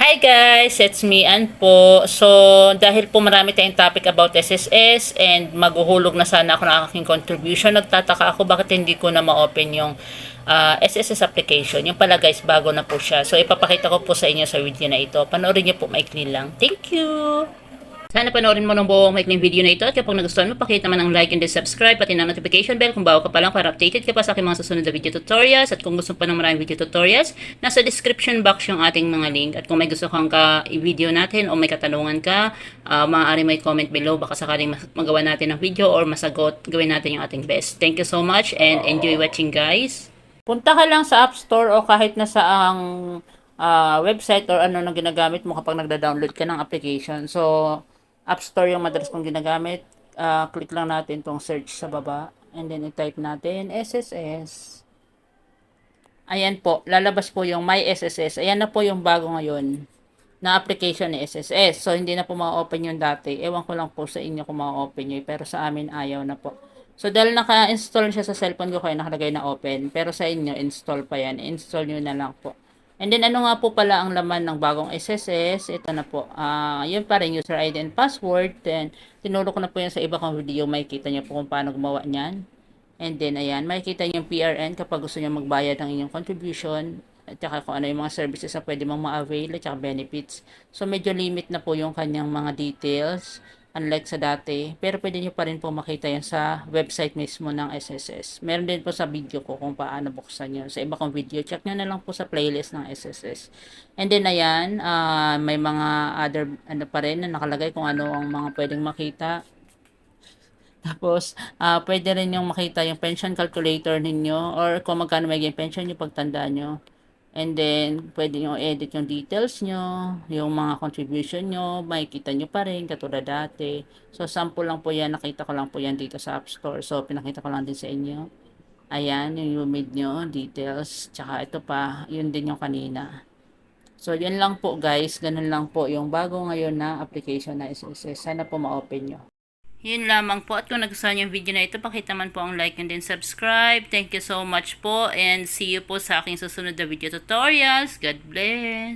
Hi guys, it's me Ann po. So, dahil po marami tayong topic about SSS and maghuhulog na sana ako ng aking contribution, nagtataka ako bakit hindi ko na ma-open yung SSS application. Yung pala guys, bago na po siya. So, ipapakita ko po sa inyo sa video na ito. Panoorin niyo po maikli lang. Thank you! Sana panoorin mo ng buong maikling video na ito at kapag nagustuhan mo, pakita man ang like and then subscribe pati ng notification bell kung bago ka pa lang para updated ka pa sa aking mga susunod na video tutorials at kung gusto pa ng maraming video tutorials, nasa description box yung ating mga link at kung may gusto kang i-video natin o may katanungan ka, maaari may comment below baka sakaling magawa natin ng video or masagot, gawin natin yung ating best. Thank you so much and enjoy watching guys! Punta ka lang sa App Store o kahit na sa ang website or ano na ginagamit mo kapag nagda-download ka ng application. So, App Store yung madalas kong ginagamit. Click lang natin tong search sa baba. And then, i-type natin SSS. Ayan po. Lalabas po yung My SSS. Ayan na po yung bago ngayon na application ni SSS. So, hindi na po ma-open yung dati. Ewan ko lang po sa inyo kung ma-open nyo. Pero sa amin, ayaw na po. So, dahil naka-install siya sa cellphone ko kaya nakalagay na open. Pero sa inyo, install pa yan. Install nyo na lang po. And then, ano nga po pala ang laman ng bagong SSS? Ito na po. Yun pa rin, user ID and password. Then, tinuro ko na po yan sa iba kong video. Makikita nyo po kung paano gumawa niyan. And then, ayan, makikita nyo yung PRN kapag gusto nyo magbayad ng inyong contribution. At saka kung ano yung mga services na pwede mong ma-avail at saka benefits. So, medyo limit na po yung kanyang mga details. Unlike sa dati. Pero pwede nyo pa rin po makita yan sa website mismo ng SSS. Meron din po sa video ko kung paano buksan yun. Sa iba kong video, check nyo na lang po sa playlist ng SSS. And then, ayan, may mga other, ano pa rin na nakalagay kung ano ang mga pwedeng makita. Tapos, pwede rin yung makita yung pension calculator ninyo or kung magkano may pension nyo pagtanda nyo. And then, pwede nyo edit yung details nyo, yung mga contribution nyo, makikita nyo pa rin, katulad dati. So, sample lang po yan, nakita ko lang po yan dito sa App Store. So, pinakita ko lang din sa inyo. Ayan, yung UMID nyo, details, tsaka ito pa, yun din yung kanina. So, yun lang po guys, ganun lang po yung bago ngayon na application na SSS. Sana po ma-open nyo. Yun lamang po. At kung nagustuhan yung video na ito, pakita man po ang like and then subscribe. Thank you so much po and see you po sa aking susunod na video tutorials. God bless!